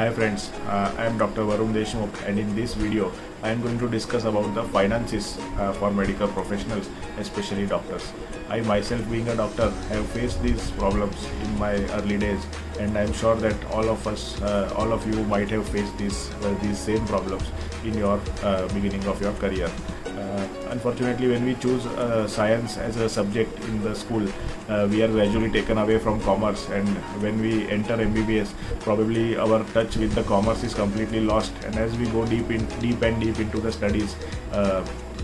Hi friends, I am Dr. Varun Deshmukh, and in this video I am going to discuss about the finances for medical professionals, especially doctors. I myself, being a doctor, have faced these problems in my early days, and I am sure that all of you might have faced these same problems in your beginning of your career. Unfortunately, when we choose science as a subject in the school, we are gradually taken away from commerce, and when we enter MBBS, probably our touch with the commerce is completely lost. And as we go deep into the studies,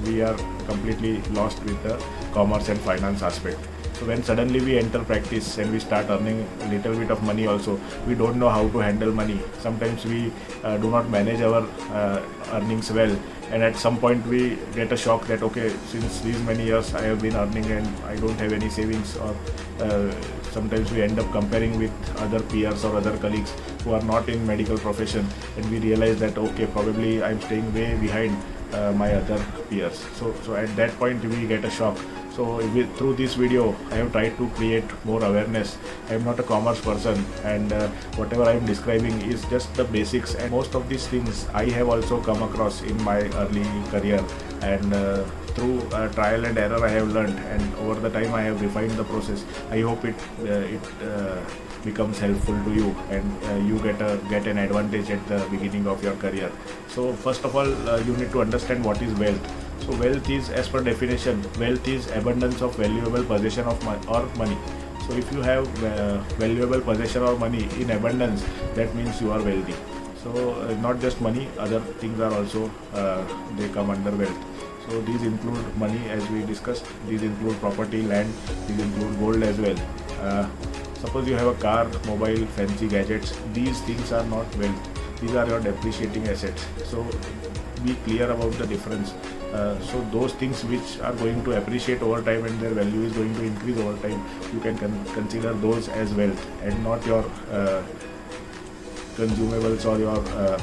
we are completely lost with the commerce and finance aspect. So when suddenly we enter practice and we start earning a little bit of money also, we don't know how to handle money. Sometimes we do not manage our earnings well, and at some point we get a shock that okay, since these many years I have been earning and I don't have any savings, or sometimes we end up comparing with other peers or other colleagues who are not in medical profession, and we realize that okay, probably I'm staying way behind my other peers. So at that point we get a shock. So through this video, I have tried to create more awareness. I am not a commerce person, and whatever I am describing is just the basics, and most of these things I have also come across in my early career, and through trial and error I have learned, and over the time I have refined the process. I hope it becomes helpful to you, and you get an advantage at the beginning of your career. So first of all, you need to understand what is wealth. So wealth is, as per definition, wealth is abundance of valuable possession of money. So if you have valuable possession or money in abundance, that means you are wealthy. So not just money, other things are also they come under wealth. So these include money, as we discussed. These include property, land. These include gold as well. Suppose you have a car, mobile, fancy gadgets. These things are not wealth. These are your depreciating assets. So be clear about the difference. So those things which are going to appreciate over time and their value is going to increase over time, you can consider those as wealth, and not your consumables or your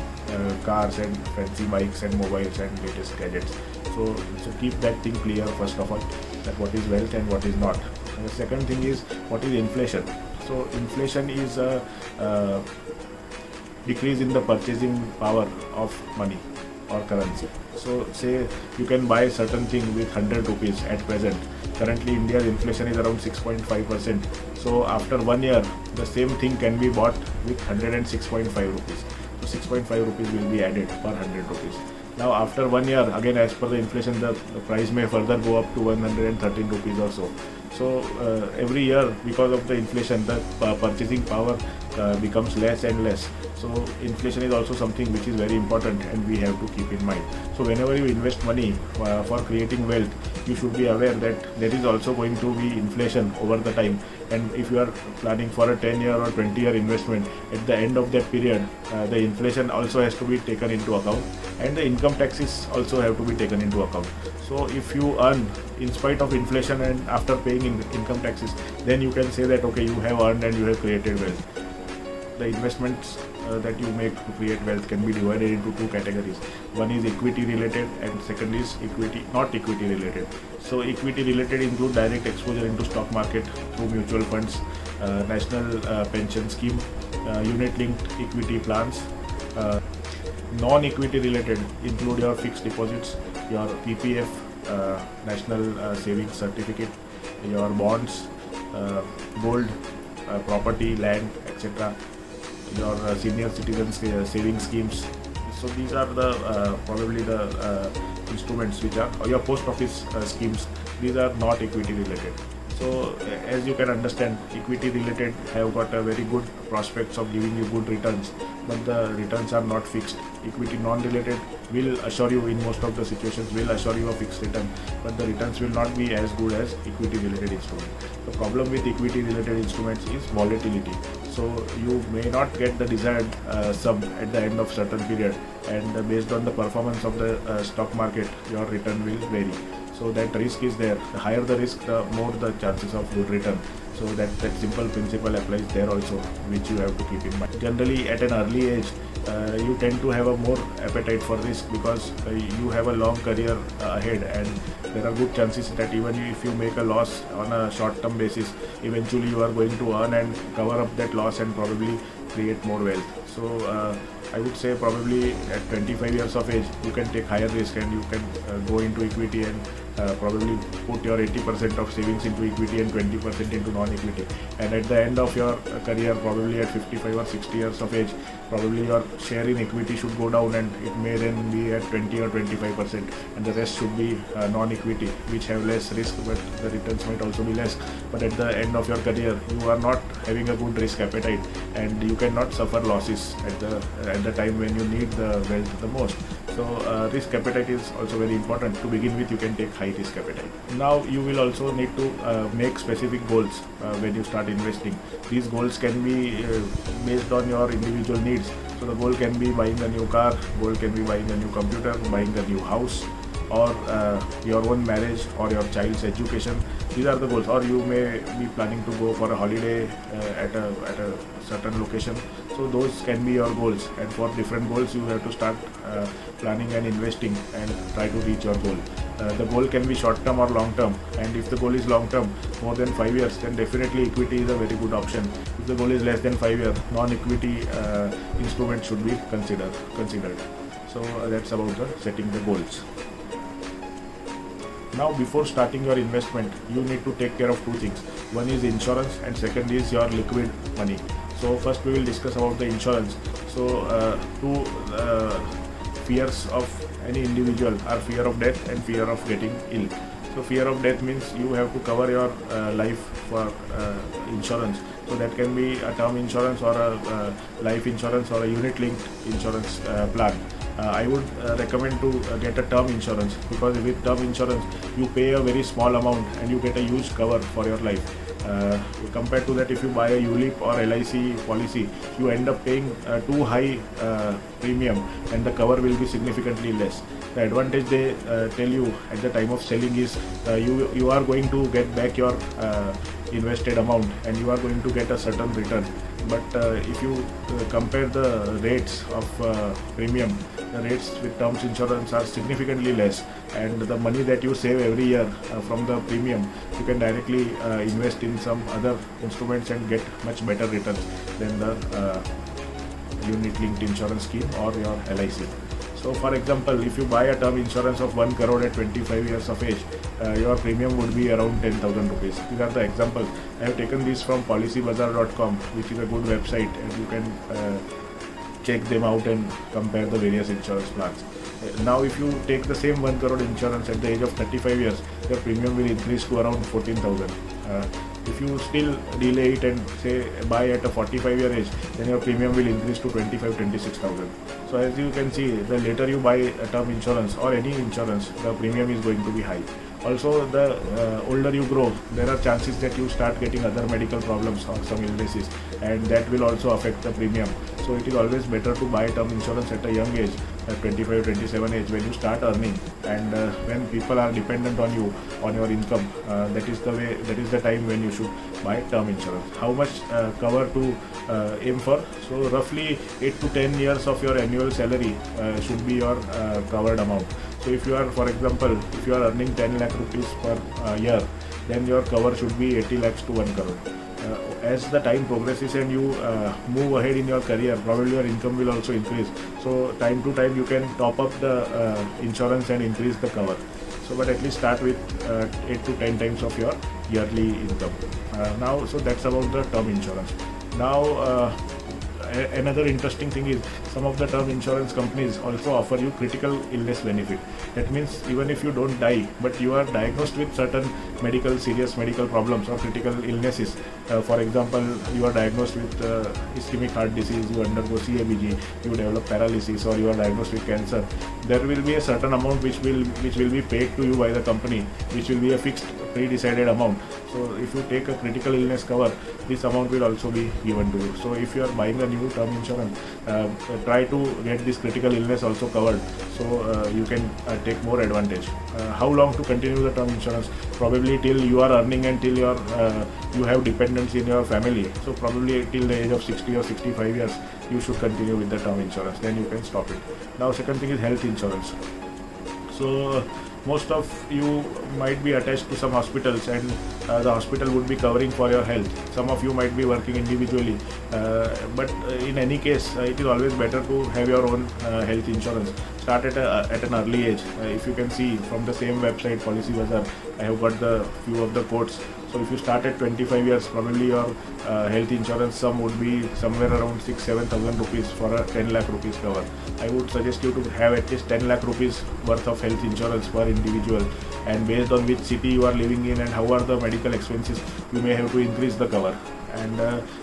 cars and fancy bikes and mobiles and latest gadgets. So keep that thing clear first of all, that what is wealth and what is not. And the second thing is, what is inflation? So inflation is a decrease in the purchasing power of money or currency. So say you can buy certain thing with 100 rupees at present. Currently India's inflation is around 6.5%. So after 1 year, the same thing can be bought with 106.5 rupees. So 6.5 rupees will be added per 100 rupees. Now after 1 year, again as per the inflation, the price may further go up to 113 rupees or so. So every year, because of the inflation, the purchasing power becomes less and less. So inflation is also something which is very important, and we have to keep in mind. So whenever you invest money for creating wealth, you should be aware that there is also going to be inflation over the time. And if you are planning for a 10-year or 20-year investment, at the end of that period, the inflation also has to be taken into account, and the income taxes also have to be taken into account. So if you earn in spite of inflation and after paying income taxes, then you can say that okay, you have earned and you have created wealth. The investments that you make to create wealth can be divided into two categories. One is equity related, and second is not equity related. So equity related include direct exposure into stock market through mutual funds, national pension scheme, unit linked equity plans. Non-equity related include your fixed deposits, your PPF, national savings certificate, your bonds, gold, property, land, etc., your senior citizens saving schemes. So these are the probably the instruments which are, or your post office schemes. These are not equity related. So as you can understand, equity related have got a very good prospects of giving you good returns, but the returns are not fixed. Equity non-related will assure you, in most of the situations, will assure you a fixed return, but the returns will not be as good as equity related instruments. The problem with equity related instruments is volatility. So you may not get the desired sum at the end of certain period, and based on the performance of the stock market, your return will vary. So that risk is there. The higher the risk, the more the chances of good return. So that simple principle applies there also, which you have to keep in mind. Generally, at an early age, you tend to have a more appetite for risk, because you have a long career ahead, and there are good chances that even if you make a loss on a short-term basis, eventually you are going to earn and cover up that loss and probably create more wealth. So I would say probably at 25 years of age you can take higher risk and you can go into equity and probably put your 80% of savings into equity and 20% into non-equity, and at the end of your career, probably at 55 or 60 years of age, probably your share in equity should go down and it may then be at 20 or 25%, and the rest should be non-equity, which have less risk but the returns might also be less. But at the end of your career you are not having a good risk appetite and you cannot suffer losses at the time when you need the wealth the most. So risk appetite is also very important. To begin with, you can take high risk appetite. Now you will also need to make specific goals when you start investing. These goals can be based on your individual needs. So the goal can be buying a new car, goal can be buying a new computer, buying a new house, or your own marriage or your child's education. These are the goals. Or you may be planning to go for a holiday at a certain location. So those can be your goals, and for different goals you have to start planning and investing and try to reach your goal. The goal can be short term or long term, and if the goal is long term, more than 5 years, then definitely equity is a very good option. If the goal is less than 5 years, non-equity instrument should be considered. So that's about setting the goals. Now before starting your investment, you need to take care of two things. One is insurance and second is your liquid money. So first we will discuss about the insurance. So two fears of any individual are fear of death and fear of getting ill. So fear of death means you have to cover your life for insurance. So that can be a term insurance or a life insurance or a unit linked insurance plan. I would recommend to get a term insurance, because with term insurance you pay a very small amount and you get a huge cover for your life. Compared to that, if you buy a ULIP or LIC policy, you end up paying too high premium and the cover will be significantly less. The advantage they tell you at the time of selling is you are going to get back your invested amount and you are going to get a certain return. But if you compare the rates of premium, the rates with terms insurance are significantly less, and the money that you save every year from the premium, you can directly invest in some other instruments and get much better returns than the unit linked insurance scheme or your LIC. So for example, if you buy a term insurance of 1 crore at 25 years of age, your premium would be around 10,000 rupees. These are the examples. I have taken this from policybazaar.com, which is a good website, and you can check them out and compare the various insurance plans. Now if you take the same 1 crore insurance at the age of 35 years, your premium will increase to around 14,000. If you still delay it and say buy at a 45-year age, then your premium will increase to 26,000. So as you can see, the later you buy a term insurance or any insurance, the premium is going to be high. Also, the older you grow, there are chances that you start getting other medical problems or some illnesses, and that will also affect the premium. So it is always better to buy term insurance at a young age, at 25, 27 age, when you start earning, and when people are dependent on you, on your income. That is the time when you should buy term insurance. How much cover to aim for? So roughly 8 to 10 years of your annual salary should be your covered amount. So if you are, for example, if you are earning 10 lakh rupees per year, then your cover should be 80 lakhs to 1 crore. As the time progresses and you move ahead in your career, probably your income will also increase. So time to time you can top up the insurance and increase the cover. So but at least start with 8 to 10 times of your yearly income. So that's about the term insurance. Now another interesting thing is some of the term insurance companies also offer you critical illness benefit. That means even if you don't die, but you are diagnosed with certain serious medical problems or critical illnesses. For example, you are diagnosed with ischemic heart disease, you undergo CABG, you develop paralysis, or you are diagnosed with cancer. There will be a certain amount which will be paid to you by the company, which will be a fixed pre-decided amount. So if you take a critical illness cover, this amount will also be given to you. So if you are buying a new term insurance, try to get this critical illness also covered, so you can take more advantage. How long to continue the term insurance? Probably till you are earning and till you have dependents in your family. So probably till the age of 60 or 65 years, you should continue with the term insurance. Then you can stop it. Now second thing is health insurance. So most of you might be attached to some hospitals, and the hospital would be covering for your health. Some of you might be working individually, but in any case, it is always better to have your own health insurance. Start at an early age. If you can see from the same website, Policy Bazaar, I have got the few of the quotes. So if you start at 25 years, probably your health insurance sum would be somewhere around 6,000-7,000 rupees for a 10 lakh rupees cover. I would suggest you to have at least 10 lakh rupees worth of health insurance per individual, and based on which city you are living in and how are the medical expenses, you may have to increase the cover. And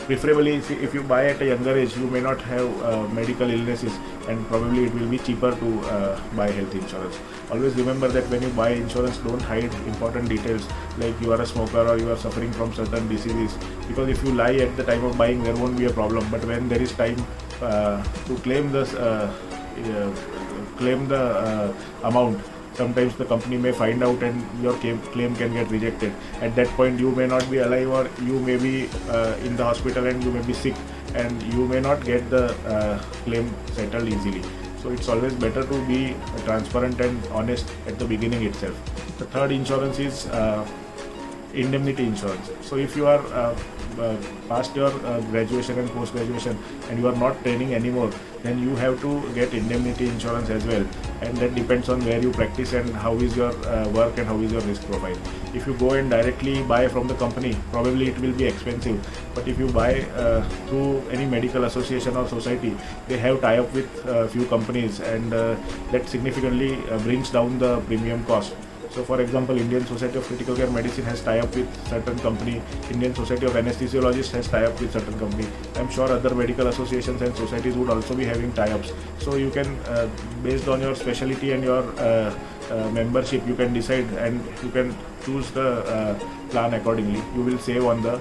preferably if you buy at a younger age, you may not have medical illnesses, and probably it will be cheaper to buy health insurance. Always remember that when you buy insurance, don't hide important details like you are a smoker or you are suffering from certain diseases, because if you lie at the time of buying, there won't be a problem, but when there is time to claim this claim the amount, sometimes the company may find out and your claim can get rejected. At that point, you may not be alive, or you may be in the hospital and you may be sick, and you may not get the claim settled easily. So it's always better to be transparent and honest at the beginning itself. The third insurance is indemnity insurance. So if you are past your graduation and post graduation and you are not training anymore, then you have to get indemnity insurance as well, and that depends on where you practice and how is your work and how is your risk profile. If you go and directly buy from the company, probably it will be expensive, but if you buy through any medical association or society, they have tie-up with few companies, and that significantly brings down the premium cost. So for example, Indian Society of Critical Care Medicine has tie-up with certain company, Indian Society of Anesthesiologists has tie-up with certain company. I'm sure other medical associations and societies would also be having tie-ups. So you can, based on your specialty and your membership, you can decide and you can choose the plan accordingly. You will save on the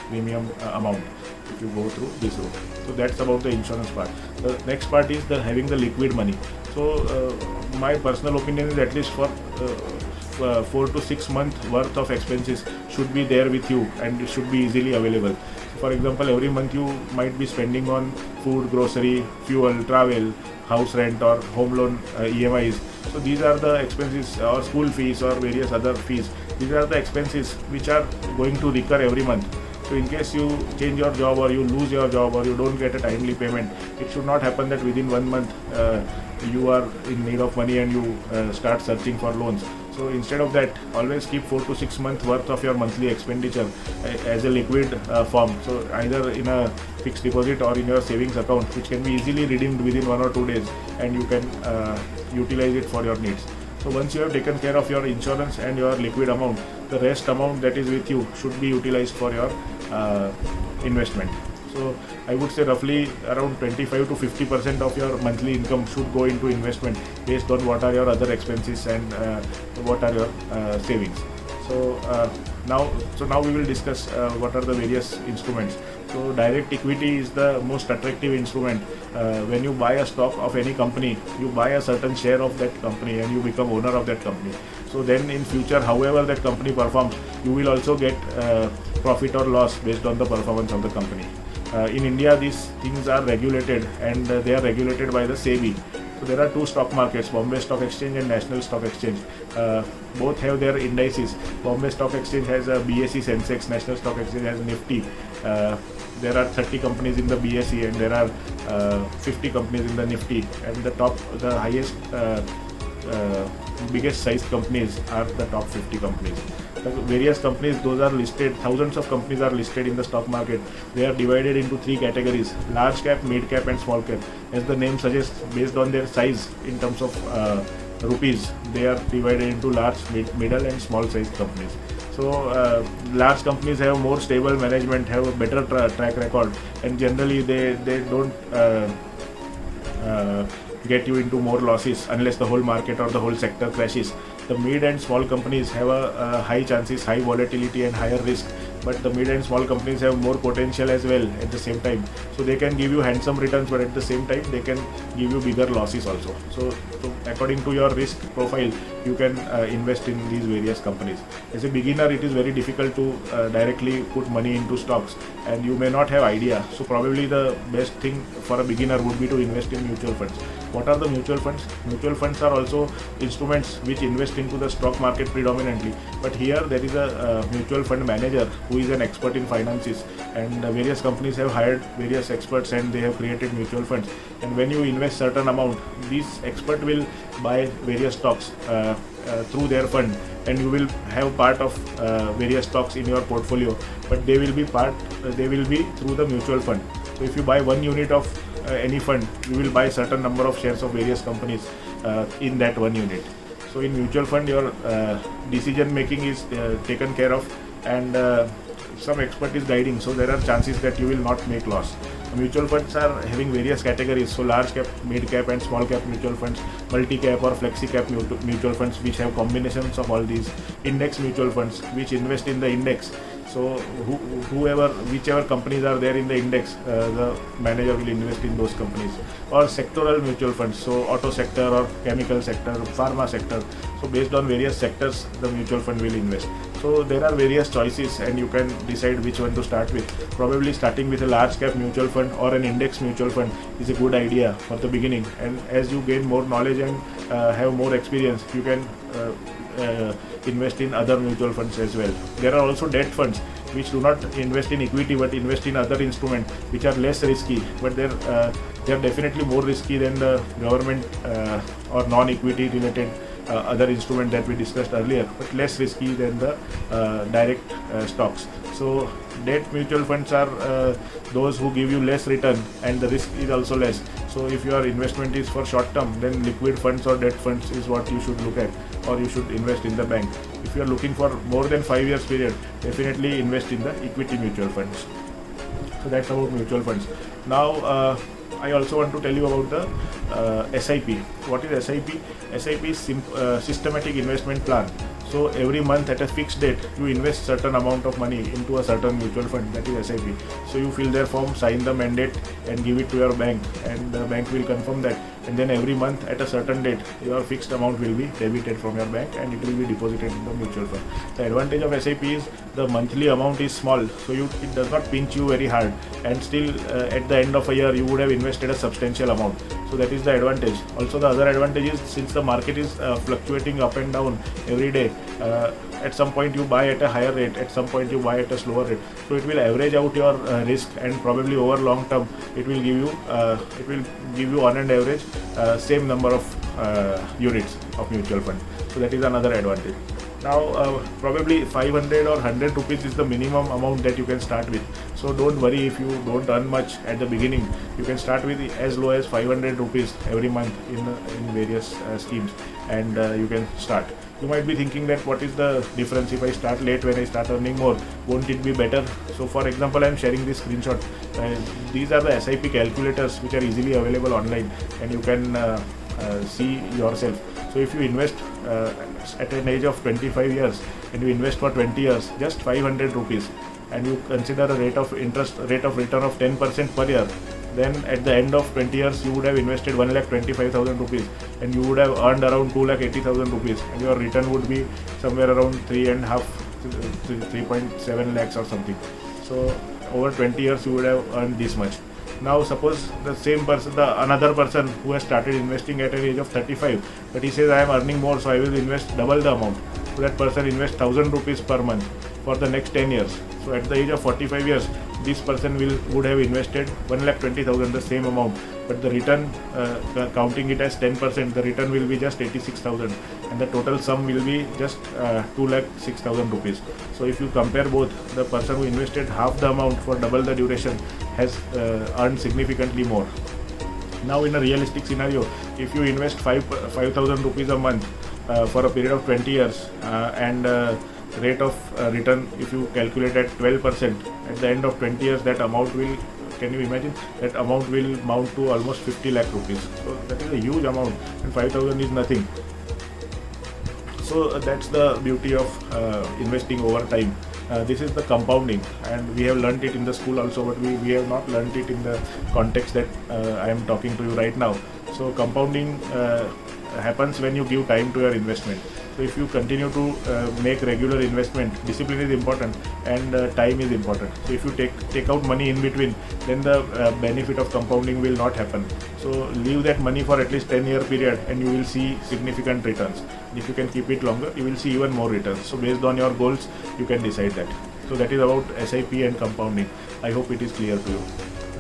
premium amount if you go through this route. So that's about the insurance part. The next part is the having the liquid money. So my personal opinion is at least for 4 to 6 months worth of expenses should be there with you, and it should be easily available. For example, every month you might be spending on food, grocery, fuel, travel, house rent or home loan EMIs. So these are the expenses, or school fees or various other fees. These are the expenses which are going to recur every month. So in case you change your job or you lose your job or you don't get a timely payment, it should not happen that within 1 month you are in need of money and you start searching for loans. So instead of that, always keep 4 to 6 months worth of your monthly expenditure as a liquid form. So either in a fixed deposit or in your savings account, which can be easily redeemed within 1 or 2 days, and you can utilize it for your needs. So once you have taken care of your insurance and your liquid amount, the rest amount that is with you should be utilized for your investment. So I would say roughly around 25 to 50% of your monthly income should go into investment based on what are your other expenses and what are your savings. So now we will discuss what are the various instruments. So direct equity is the most attractive instrument. When you buy a stock of any company, you buy a certain share of that company and you become owner of that company. So then in future, however that company performs, you will also get profit or loss based on the performance of the company. In India, these things are regulated, and they are regulated by the SEBI. So there are two stock markets, Bombay Stock Exchange and National Stock Exchange. Both have their indices. Bombay Stock Exchange has a BSE Sensex, National Stock Exchange has Nifty. There are 30 companies in the BSE and there are 50 companies in the Nifty, and the highest biggest sized companies are the top 50 companies. The various companies, those are listed, thousands of companies are listed in the stock market. They are divided into 3 categories: large cap, mid cap and small cap. As the name suggests, based on their size in terms of rupees, they are divided into large, middle and small sized companies. So large companies have more stable management, have a better track record, and generally they don't get you into more losses unless the whole market or the whole sector crashes. The mid and small companies have a high chances, high volatility and higher risk, but the mid and small companies have more potential as well at the same time. So they can give you handsome returns, but at the same time they can give you bigger losses also. So according to your risk profile, you can invest in these various companies. As a beginner, it is very difficult to directly put money into stocks, and you may not have idea. So probably the best thing for a beginner would be to invest in mutual funds. What are the mutual funds? Mutual funds are also instruments which invest into the stock market predominantly, but here there is a mutual fund manager who is an expert in finances, and various companies have hired various experts and they have created mutual funds. And when you invest certain amount, this expert will buy various stocks through their fund, and you will have part of various stocks in your portfolio, but they will be through the mutual fund. So if you buy one unit of any fund, you will buy certain number of shares of various companies in that one unit. So in mutual fund, your decision making is taken care of, and some expert is guiding, so there are chances that you will not make loss. Mutual funds are having various categories, so large cap, mid cap and small cap mutual funds, multi cap or flexi cap mutual funds which have combinations of all these, index mutual funds which invest in the index. So whichever companies are there in the index, the manager will invest in those companies. Or sectoral mutual funds, so auto sector or chemical sector, pharma sector. So based on various sectors, the mutual fund will invest. So there are various choices, and you can decide which one to start with. Probably starting with a large cap mutual fund or an index mutual fund is a good idea for the beginning. And as you gain more knowledge and have more experience, you can invest in other mutual funds as well. There are also debt funds which do not invest in equity but invest in other instruments which are less risky, but they are definitely more risky than the government or non-equity related other instrument that we discussed earlier, but less risky than the direct stocks. So debt mutual funds are those who give you less return and the risk is also less. So if your investment is for short term, then liquid funds or debt funds is what you should look at, or you should invest in the bank. If you are looking for more than 5 years period, definitely invest in the equity mutual funds. So that's about mutual funds. Now I also want to tell you about the SIP. What is SIP? SIP is systematic investment plan. So every month at a fixed date, you invest certain amount of money into a certain mutual fund, that is SIP. So you fill their form, sign the mandate and give it to your bank, and the bank will confirm that, and then every month at a certain date, your fixed amount will be debited from your bank and it will be deposited in the mutual fund. The advantage of SIP is the monthly amount is small, so it does not pinch you very hard, and still at the end of a year you would have invested a substantial amount. So that is the advantage. Also the other advantage is, since the market is fluctuating up and down every day, at some point you buy at a higher rate, at some point you buy at a slower rate. So it will average out your risk, and probably over long term it will give you on an average same number of units of mutual fund. So that is another advantage. Now probably 500 or 100 rupees is the minimum amount that you can start with. So don't worry if you don't earn much at the beginning. You can start with as low as 500 rupees every month in various schemes, and you can start. You might be thinking that what is the difference if I start late when I start earning more? Won't it be better? So for example, I am sharing this screenshot. These are the SIP calculators which are easily available online, and you can see yourself. So if you invest at an age of 25 years and you invest for 20 years, just 500 rupees, and you consider a rate of return of 10% per year, then at the end of 20 years you would have invested 1,25,000 rupees, and you would have earned around 2,80,000 rupees, and your return would be somewhere around 3.7 lakhs or something. So over 20 years you would have earned this much. Now suppose the same person, another person who has started investing at an age of 35, but he says I am earning more, so I will invest double the amount. So that person invests 1,000 rupees per month for the next 10 years. So at the age of 45 years, this person would have invested 1,20,000, the same amount, but the return, counting it as 10%, the return will be just 86,000, and the total sum will be just 2,06,000 rupees. So if you compare both, the person who invested half the amount for double the duration has earned significantly more. Now in a realistic scenario, if you invest 5,000 rupees a month for a period of 20 years and rate of return, if you calculate at 12%, at the end of 20 years that amount will, can you imagine, that amount will mount to almost 50 lakh rupees. So that is a huge amount, and 5,000 is nothing. So that's the beauty of investing over time. This is the compounding, and we have learnt it in the school also, but we have not learnt it in the context that I am talking to you right now. So compounding happens when you give time to your investment. So if you continue to make regular investment, discipline is important and time is important. So if you take out money in between, then the benefit of compounding will not happen. So leave that money for at least 10-year period and you will see significant returns. If you can keep it longer, you will see even more returns. So based on your goals, you can decide that. So that is about SIP and compounding. I hope it is clear to you.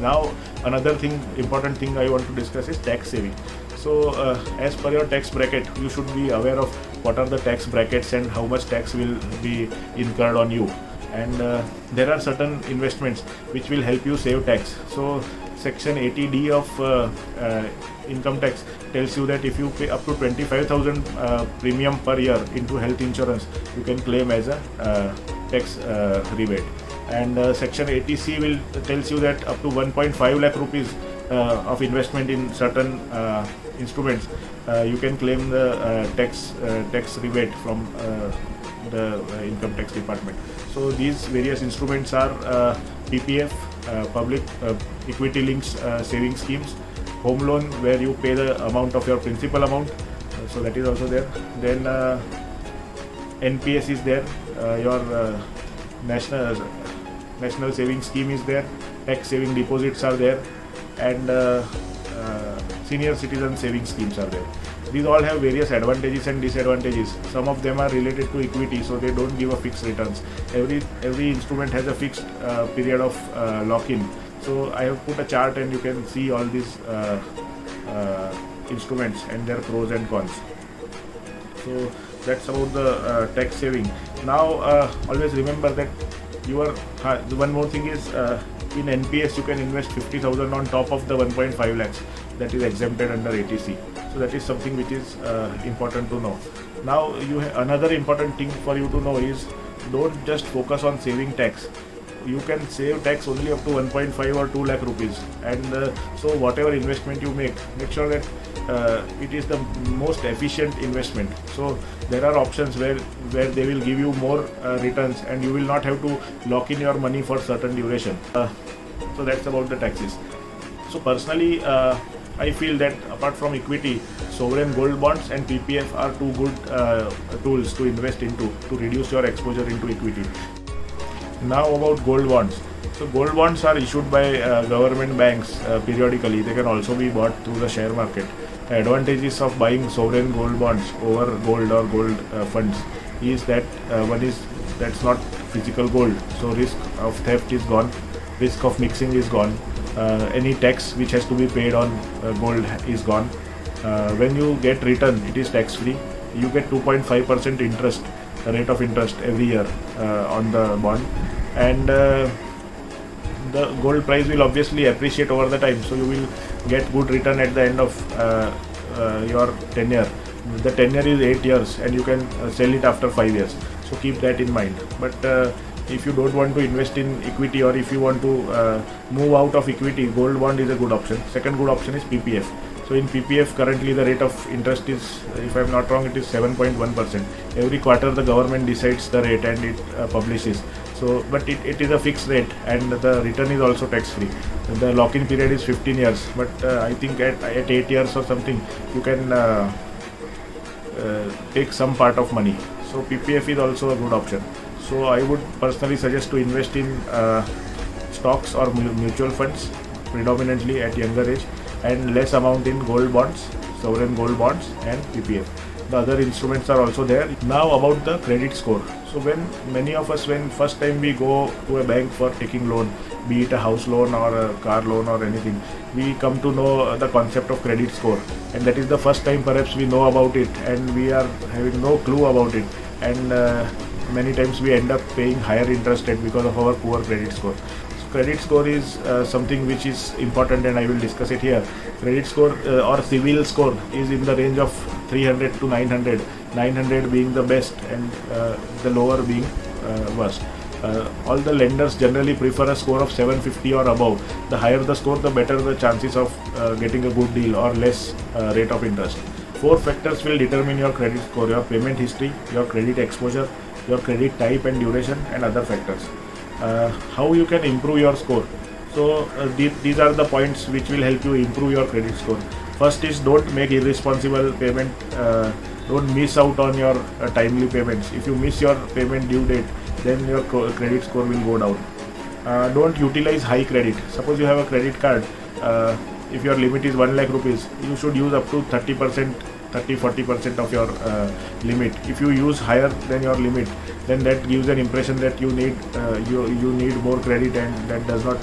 Now another thing, important thing I want to discuss is tax saving. So as per your tax bracket, you should be aware of what are the tax brackets and how much tax will be incurred on you. And there are certain investments which will help you save tax. So section 80D of income tax tells you that if you pay up to 25,000 premium per year into health insurance, you can claim as a tax rebate. And section 80C will tells you that up to 1.5 lakh rupees of investment in certain instruments, you can claim the tax rebate from the income tax department. So these various instruments are PPF, public equity linked saving schemes, home loan where you pay the amount of your principal amount, so that is also there. Then NPS is there, your national saving scheme is there, tax saving deposits are there, and senior citizen saving schemes are there. These all have various advantages and disadvantages. Some of them are related to equity, so they don't give a fixed returns. Every instrument has a fixed period of lock-in. So I have put a chart and you can see all these instruments and their pros and cons. So that's about the tax saving. Now always remember that one more thing is in NPS you can invest 50,000 on top of the 1.5 lakhs that is exempted under 80C. So that is something which is important to know. Now another important thing for you to know is don't just focus on saving tax. You can save tax only up to 1.5 or 2 lakh rupees, and so whatever investment you make sure that it is the most efficient investment. So there are options where they will give you more returns and you will not have to lock in your money for certain duration. So that's about the taxes. So personally I feel that apart from equity, sovereign gold bonds and PPF are two good tools to invest into to reduce your exposure into equity. Now about gold bonds. So gold bonds are issued by government banks periodically. They can also be bought through the share market. The advantages of buying sovereign gold bonds over gold or gold funds is that one is that's not physical gold, so risk of theft is gone, risk of mixing is gone, any tax which has to be paid on gold is gone. When you get return, it is tax free. You get 2.5% interest, rate of interest every year on the bond, and the gold price will obviously appreciate over the time, so you will get good return at the end of your tenure. The tenure is 8 years and you can sell it after 5 years, so keep that in mind. But if you don't want to invest in equity, or if you want to move out of equity, gold bond is a good option. Second good option is PPF. So in PPF currently the rate of interest is, if I am not wrong, it is 7.1%. Every quarter the government decides the rate and it publishes. So, but it is a fixed rate and the return is also tax free. The lock-in period is 15 years, but I think at 8 years or something you can take some part of money. So PPF is also a good option. So I would personally suggest to invest in stocks or mutual funds predominantly at younger age, and less amount in gold bonds, sovereign gold bonds and PPF. The other instruments are also there. Now about the credit score. So when many of us, when first time we go to a bank for taking loan, be it a house loan or a car loan or anything, we come to know the concept of credit score, and that is the first time perhaps we know about it and we are having no clue about it, and many times we end up paying higher interest rate because of our poor credit score. Credit score is something which is important and I will discuss it here. Credit score or CIBIL score is in the range of 300 to 900, 900 being the best and the lower being worst. All the lenders generally prefer a score of 750 or above. The higher the score, the better the chances of getting a good deal or less rate of interest. 4 factors will determine your credit score: your payment history, your credit exposure, your credit type and duration, and other factors. How you can improve your score? So these are the points which will help you improve your credit score. First is don't make irresponsible payment. Don't miss out on your timely payments. If you miss your payment due date, then your credit score will go down. Don't utilize high credit. Suppose you have a credit card. If your limit is 1 lakh rupees, you should use up to 30%, 30-40% of your limit. If you use higher than your limit, then that gives an impression that you need you need more credit, and that does not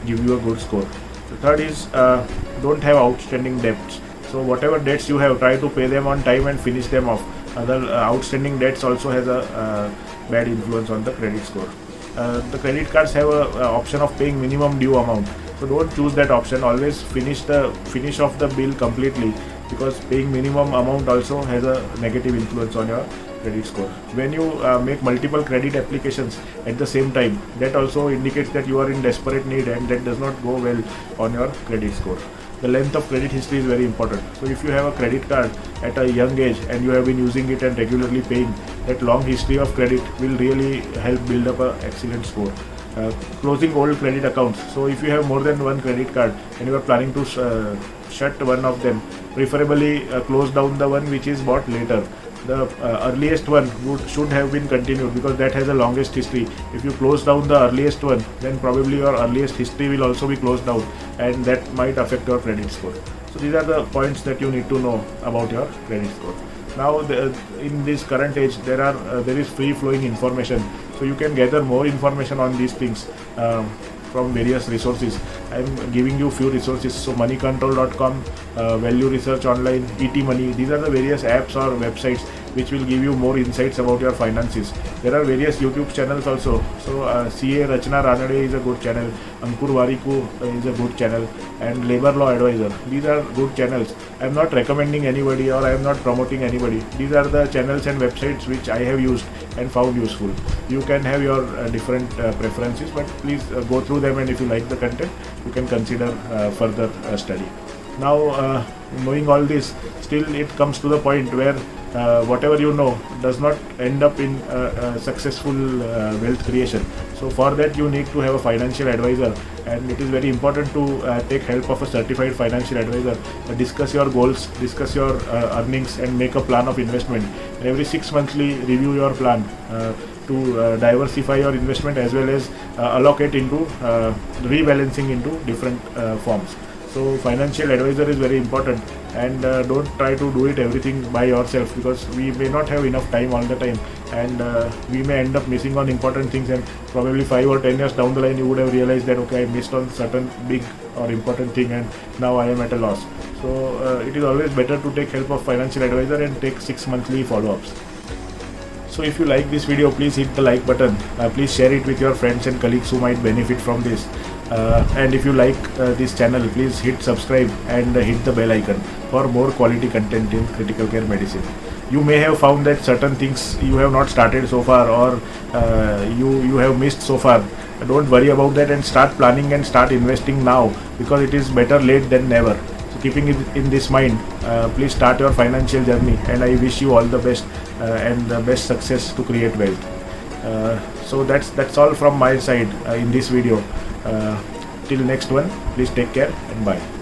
give you a good score. The third is don't have outstanding debts. So whatever debts you have, try to pay them on time and finish them off. Other outstanding debts also has a bad influence on the credit score. The credit cards have a option of paying minimum due amount. So don't choose that option. Always finish off the bill completely, because paying minimum amount also has a negative influence on your credit score. When you make multiple credit applications at the same time, that also indicates that you are in desperate need, and that does not go well on your credit score. The length of credit history is very important. So if you have a credit card at a young age and you have been using it and regularly paying, that long history of credit will really help build up an excellent score. Closing old credit accounts. So if you have more than one credit card and you are planning to shut one of them, preferably close down the one which is bought later. The earliest one should have been continued, because that has the longest history. If you close down the earliest one, then probably your earliest history will also be closed down, and that might affect your credit score. So these are the points that you need to know about your credit score. Now in this current age, there is free flowing information, so you can gather more information on these things from various resources. I am giving you few resources. So moneycontrol.com, Value Research Online, ET Money. These are the various apps or websites which will give you more insights about your finances. There are various YouTube channels also. So CA Rachna Ranade is a good channel, Ankur Wariku is a good channel, and Labor Law Advisor. These are good channels. I am not recommending anybody, or I am not promoting anybody. These are the channels and websites which I have used and found useful. You can have your different preferences, but please go through them, and if you like the content, you can consider further study. Now, knowing all this, still it comes to the point where whatever you know does not end up in successful wealth creation. So for that, you need to have a financial advisor, and it is very important to take help of a certified financial advisor. Discuss your goals, discuss your earnings, and make a plan of investment. And every 6 monthly review your plan to diversify your investment, as well as allocate into rebalancing into different forms. So financial advisor is very important, and don't try to do it everything by yourself, because we may not have enough time all the time, and we may end up missing on important things, and probably 5 or 10 years down the line you would have realized that okay, I missed on certain big or important thing, and now I am at a loss. So it is always better to take help of financial advisor and take 6 monthly follow-ups. So if you like this video, please hit the like button. Please share it with your friends and colleagues who might benefit from this. And if you like this channel, please hit subscribe and hit the bell icon for more quality content in critical care medicine. You may have found that certain things you have not started so far, or you have missed so far. Don't worry about that, and start planning and start investing now, because it is better late than never. So keeping it in this mind, please start your financial journey, and I wish you all the best and the best success to create wealth. So that's all from my side in this video. Till next one, please take care and bye.